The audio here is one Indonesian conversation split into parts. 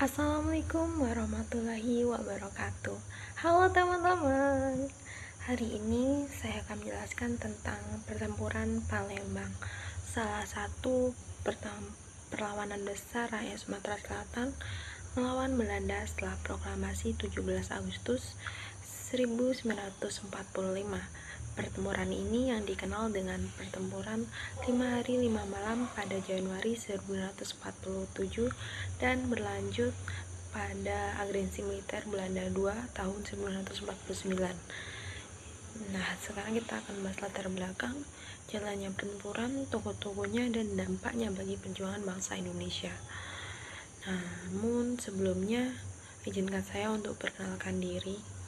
Assalamualaikum warahmatullahi wabarakatuh. Halo teman-teman. Hari ini saya akan menjelaskan tentang pertempuran Palembang, salah satu perlawanan besar rakyat Sumatera Selatan melawan Belanda setelah proklamasi 17 Agustus 1945. Pertempuran ini yang dikenal dengan pertempuran 5 hari 5 malam pada Januari 1947 dan berlanjut pada agresi militer Belanda II tahun 1949. Nah, sekarang kita akan bahas latar belakang, jalannya pertempuran, tokoh-tokohnya, dan dampaknya bagi perjuangan bangsa Indonesia. Namun sebelumnya, izinkan saya untuk perkenalkan diri.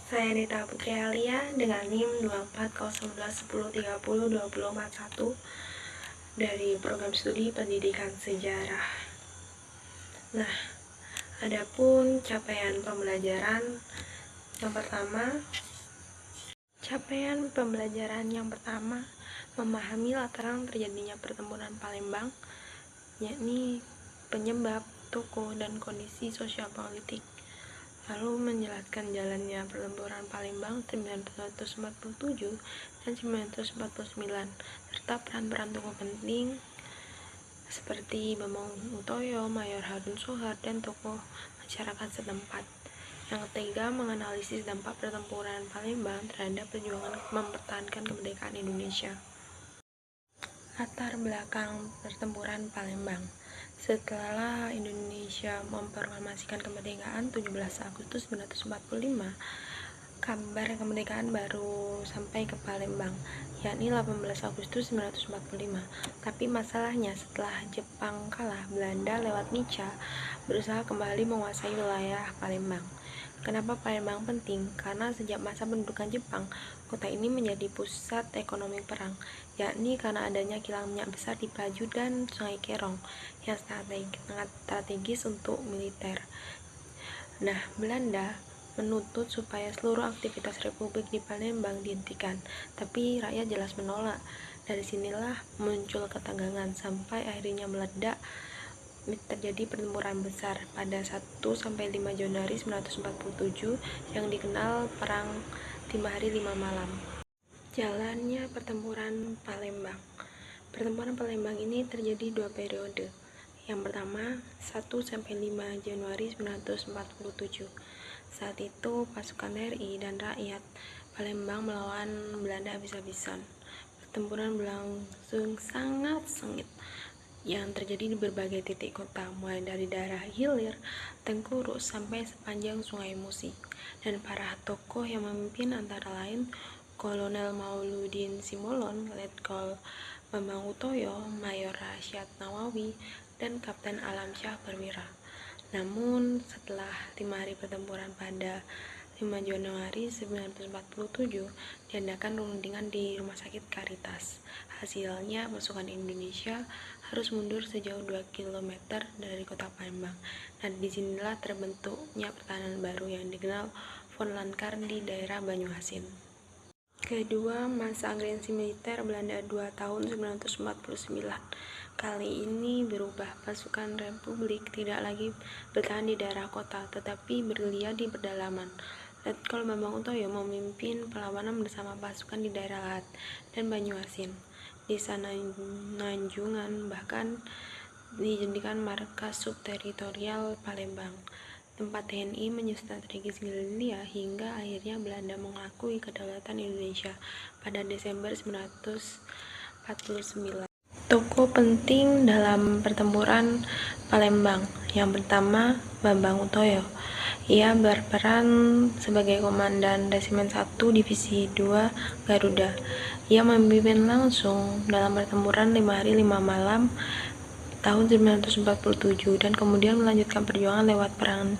Saya Nita Putri Alia dengan NIM 24011110302041 dari program studi pendidikan sejarah. Nah, adapun capaian pembelajaran yang pertama memahami latar terjadinya pertempuran Palembang, yakni penyebab, tokoh, dan kondisi sosial politik. Lalu menjelaskan jalannya pertempuran Palembang 1947 dan 1949 serta peran-peran tokoh penting seperti Bambang Utoyo, Mayor Harun Sohar, dan tokoh masyarakat setempat. Yang ketiga, menganalisis dampak pertempuran Palembang terhadap perjuangan mempertahankan kemerdekaan Indonesia. Latar belakang pertempuran Palembang. Setelah Indonesia memproklamasikan kemerdekaan 17 Agustus 1945, kabar kemerdekaan baru sampai ke Palembang, yakni 18 Agustus 1945. Tapi masalahnya setelah Jepang kalah, Belanda lewat Nica berusaha kembali menguasai wilayah Palembang. Kenapa Palembang penting? Karena sejak masa pendudukan Jepang, kota ini menjadi pusat ekonomi perang, yakni karena adanya kilang minyak besar di Pelaju dan Sungai Kerong yang sangat strategis untuk militer. Nah, Belanda menuntut supaya seluruh aktivitas Republik di Palembang dihentikan, tapi rakyat jelas menolak. Dari sinilah muncul ketegangan sampai akhirnya meledak. Terjadi pertempuran besar pada 1-5 Januari 1947 yang dikenal Perang 5 Hari 5 Malam. Jalannya pertempuran Palembang. Pertempuran Palembang ini terjadi 2 periode. Yang pertama, 1-5 Januari 1947. Saat itu pasukan RI dan rakyat Palembang melawan Belanda habis-habisan. Pertempuran berlangsung sangat sengit yang terjadi di berbagai titik kota, mulai dari daerah hilir, Tengkuruk, sampai sepanjang Sungai Musi. Dan para tokoh yang memimpin antara lain Kolonel Mauludin Simbolon, Letkol Bambang Utoyo, Mayor Rasyad Nawawi, dan Kapten Alamsyah Perwira. Namun setelah 5 hari pertempuran pada 5 Januari 1947 diadakan rundingan di Rumah Sakit Caritas. Hasilnya pasukan Indonesia harus mundur sejauh 2 km dari kota Palembang. Dan disinilah terbentuknya pertahanan baru yang dikenal Von Lankar di daerah Banyuasin. Kedua, masa agresi militer Belanda II tahun 1949. Kali ini berubah, pasukan Republik tidak lagi bertahan di daerah kota, tetapi bergerilya di pedalaman. Letkol Bambang Utoyo memimpin perlawanan bersama pasukan di daerah Lahat dan Banyuasin. Di sana Nanjungan bahkan dijadikan markas subteritorial Palembang, tempat TNI menyusun strategi gerilya hingga akhirnya Belanda mengakui kedaulatan Indonesia pada Desember 1949. Tokoh penting dalam pertempuran Palembang. Yang pertama, Bambang Utoyo. Ia berperan sebagai komandan Resimen 1 Divisi 2 Garuda. Ia memimpin langsung dalam pertempuran 5 hari 5 malam tahun 1947 dan kemudian melanjutkan perjuangan lewat perang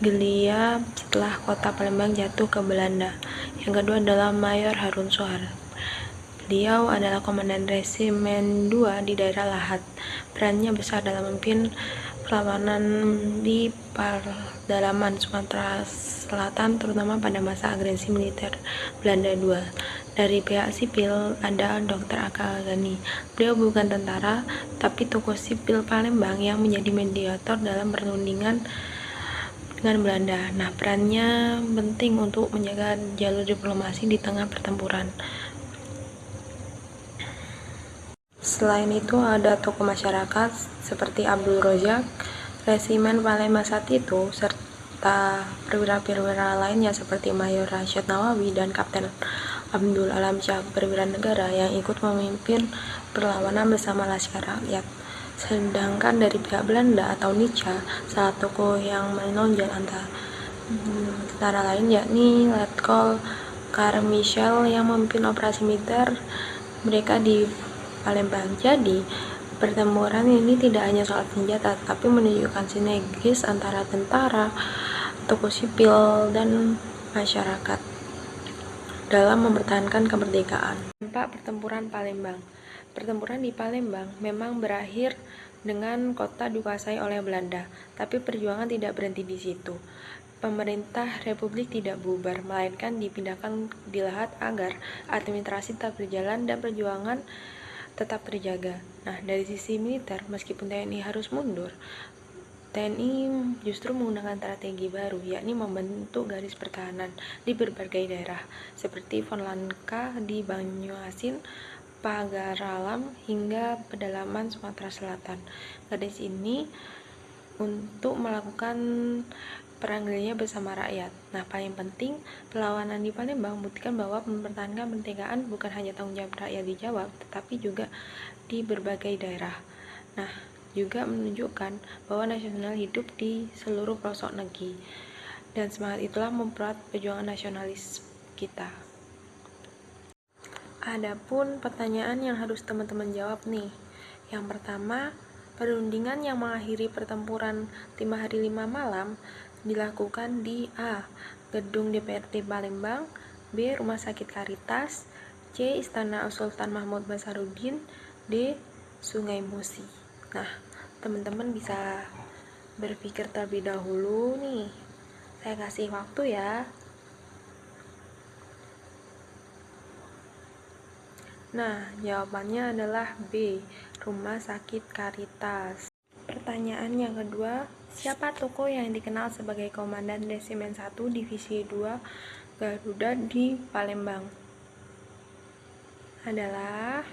gerilya setelah kota Palembang jatuh ke Belanda. Yang kedua adalah Mayor Harun Sohar. Beliau adalah komandan Resimen 2 di daerah Lahat. Perannya besar dalam memimpin perlawanan di pedalaman Sumatera Selatan, terutama pada masa agresi militer Belanda II. Dari pihak sipil ada Dr. Aka Ghani. Beliau bukan tentara, tapi tokoh sipil Palembang yang menjadi mediator dalam perundingan dengan Belanda. Nah, perannya penting untuk menjaga jalur diplomasi di tengah pertempuran. Selain itu ada tokoh masyarakat seperti Abdul Rozak, Resimen Palembang saat itu, serta perwira-perwira lainnya seperti Mayor Rasyid Nawawi dan Kapten Abdul Alamsyah, perwira negara yang ikut memimpin perlawanan bersama Laskar Rakyat. Sedangkan dari pihak Belanda atau Nica, salah tokoh yang menonjol antara lain yakni Letkol Carmichael yang memimpin operasi militer mereka di Palembang. Jadi, pertempuran ini tidak hanya soal senjata, tapi menunjukkan sinergis antara tentara, tokoh sipil, dan masyarakat dalam mempertahankan kemerdekaan. Dampak pertempuran Palembang. Pertempuran di Palembang memang berakhir dengan kota dikuasai oleh Belanda, tapi perjuangan tidak berhenti di situ. Pemerintah Republik tidak bubar, melainkan dipindahkan di Lahat agar administrasi tetap berjalan dan perjuangan tetap terjaga. Nah, dari sisi militer, meskipun TNI harus mundur, TNI justru menggunakan strategi baru, yakni membentuk garis pertahanan di berbagai daerah, seperti Fonlanka di Banyuasin, Pagaralam, hingga pedalaman Sumatera Selatan. Garis ini untuk melakukan perang gerilya bersama rakyat. Nah, paling penting, perlawanan di Palembang membuktikan bahwa mempertahankan kemerdekaan bukan hanya tanggung jawab rakyat di Jawa, tetapi juga di berbagai daerah. Nah, juga menunjukkan bahwa nasional hidup di seluruh pelosok negeri, dan semangat itulah mempererat perjuangan nasionalis kita. Adapun pertanyaan yang harus teman-teman jawab nih. Yang pertama, perundingan yang mengakhiri pertempuran 5 hari 5 malam dilakukan di A. Gedung DPRD Palembang, B. Rumah Sakit Karitas, C. Istana Sultan Mahmud Basaruddin, D. Sungai Musi. Nah, teman-teman bisa berpikir terlebih dahulu nih. Saya kasih waktu ya. Nah, jawabannya adalah B. Rumah Sakit Karitas. Pertanyaan yang kedua, siapa tokoh yang dikenal sebagai Komandan Resimen 1 Divisi 2 Garuda di Palembang? Adalah,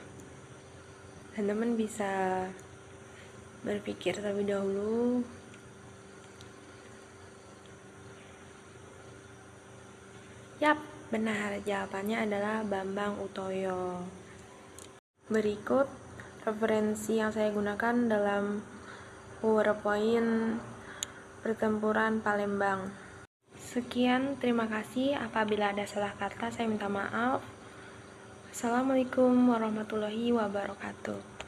teman-teman bisa berpikir terlebih dahulu. Yap, benar. Jawabannya adalah Bambang Utoyo. Berikut referensi yang saya gunakan dalam PowerPoint pertempuran Palembang. Sekian, terima kasih. Apabila ada salah kata, saya minta maaf. Assalamualaikum warahmatullahi wabarakatuh.